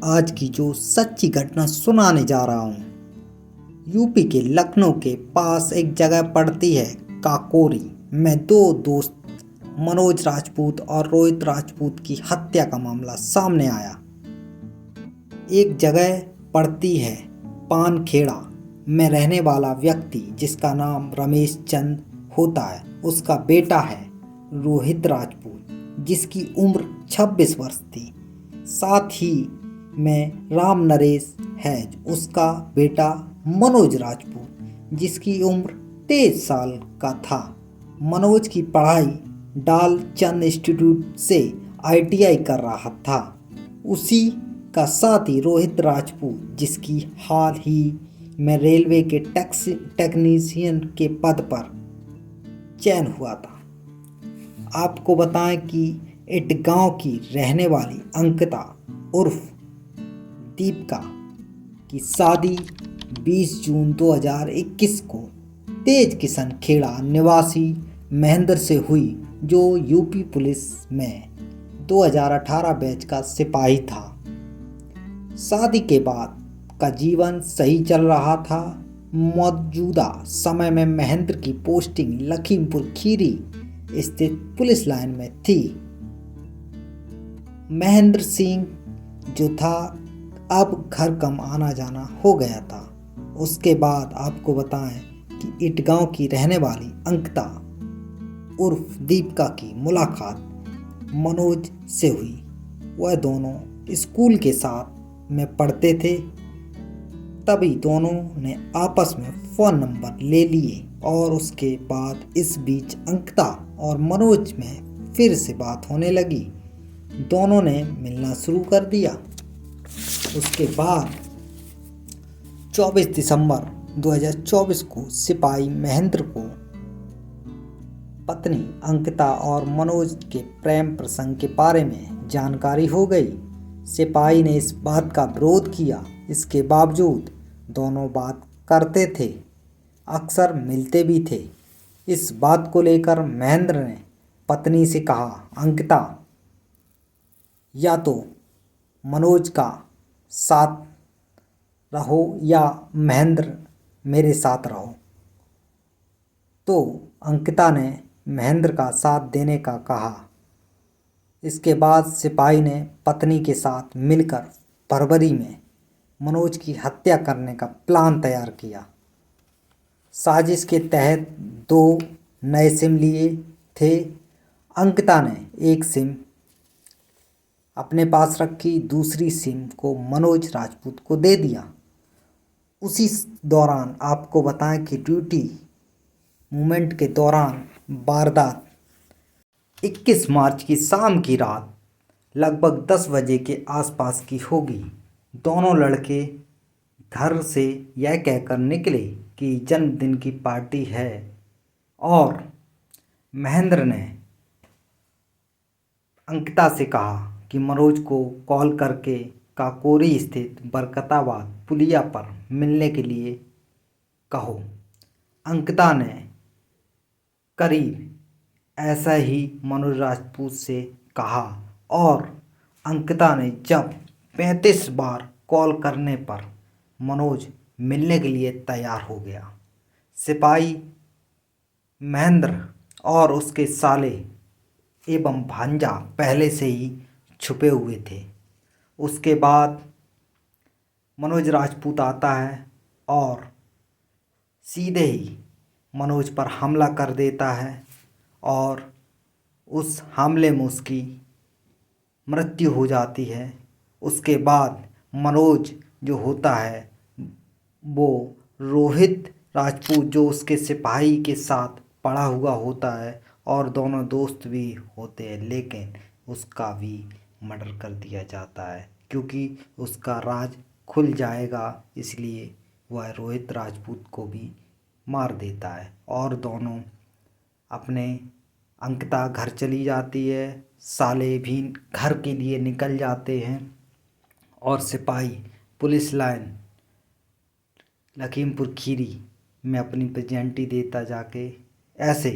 आज की जो सच्ची घटना सुनाने जा रहा हूँ। यूपी के लखनऊ के पास एक जगह पड़ती है काकोरी में दो दोस्त मनोज राजपूत और रोहित राजपूत की हत्या का मामला सामने आया। एक जगह पड़ती है पानखेड़ा में रहने वाला व्यक्ति जिसका नाम रमेश चंद होता है, उसका बेटा है रोहित राजपूत जिसकी उम्र 26 वर्ष थी। साथ ही में राम नरेश है उसका बेटा मनोज राजपूत जिसकी उम्र 23 साल का था। मनोज की पढ़ाई डाल चंद इंस्टीट्यूट से ITI कर रहा था। उसी का साथी रोहित राजपूत जिसकी हाल ही में रेलवे के टेक्नीशियन के पद पर चयन हुआ था। आपको बताएं कि इटगांव की रहने वाली अंकिता उर्फ दीपिका की शादी 20 जून 2021 को तेज किशन खेड़ा निवासी महेंद्र से हुई, जो यूपी पुलिस में 2018 बैच का सिपाही था। शादी के बाद का जीवन सही चल रहा था। मौजूदा समय में महेंद्र की पोस्टिंग लखीमपुर खीरी स्थित पुलिस लाइन में थी। महेंद्र सिंह जो था अब घर कम आना जाना हो गया था। उसके बाद आपको बताएं कि इटगांव की रहने वाली अंकिता उर्फ दीपिका की मुलाकात मनोज से हुई। वह दोनों स्कूल के साथ में पढ़ते थे। तभी दोनों ने आपस में फ़ोन नंबर ले लिए और उसके बाद इस बीच अंकिता और मनोज में फिर से बात होने लगी। दोनों ने मिलना शुरू कर दिया। उसके बाद 24 दिसंबर 2024 को सिपाही महेंद्र को पत्नी अंकिता और मनोज के प्रेम प्रसंग के बारे में जानकारी हो गई। सिपाही ने इस बात का विरोध किया। इसके बावजूद दोनों बात करते थे, अक्सर मिलते भी थे। इस बात को लेकर महेंद्र ने पत्नी से कहा, अंकिता या तो मनोज का साथ रहो या महेंद्र मेरे साथ रहो। तो अंकिता ने महेंद्र का साथ देने का कहा। इसके बाद सिपाही ने पत्नी के साथ मिलकर फरवरी में मनोज की हत्या करने का प्लान तैयार किया। साजिश के तहत 2 नए सिम लिए थे। अंकिता ने एक सिम अपने पास रखी, दूसरी सिम को मनोज राजपूत को दे दिया। उसी दौरान आपको बताएं कि ड्यूटी मूवमेंट के दौरान वारदात 21 मार्च की शाम की रात लगभग 10 बजे के आसपास की होगी। दोनों लड़के घर से यह कहकर निकले कि जन्मदिन की पार्टी है और महेंद्र ने अंकिता से कहा कि मनोज को कॉल करके काकोरी स्थित बरकताबाद पुलिया पर मिलने के लिए कहो। अंकिता ने करीब ऐसा ही मनोज राजपूत से कहा और अंकिता ने जब 35 बार कॉल करने पर मनोज मिलने के लिए तैयार हो गया। सिपाही महेंद्र और उसके साले एवं भांजा पहले से ही छुपे हुए थे। उसके बाद मनोज राजपूत आता है और सीधे ही मनोज पर हमला कर देता है और उस हमले में उसकी मृत्यु हो जाती है। उसके बाद मनोज जो होता है वो रोहित राजपूत जो उसके सिपाही के साथ पड़ा हुआ होता है और दोनों दोस्त भी होते हैं, लेकिन उसका भी मर्डर कर दिया जाता है क्योंकि उसका राज खुल जाएगा, इसलिए वह रोहित राजपूत को भी मार देता है और दोनों अपने अंकिता घर चली जाती है। साले भी घर के लिए निकल जाते हैं और सिपाही पुलिस लाइन लखीमपुर खीरी में अपनी प्रेजेंटी देता जाके ऐसे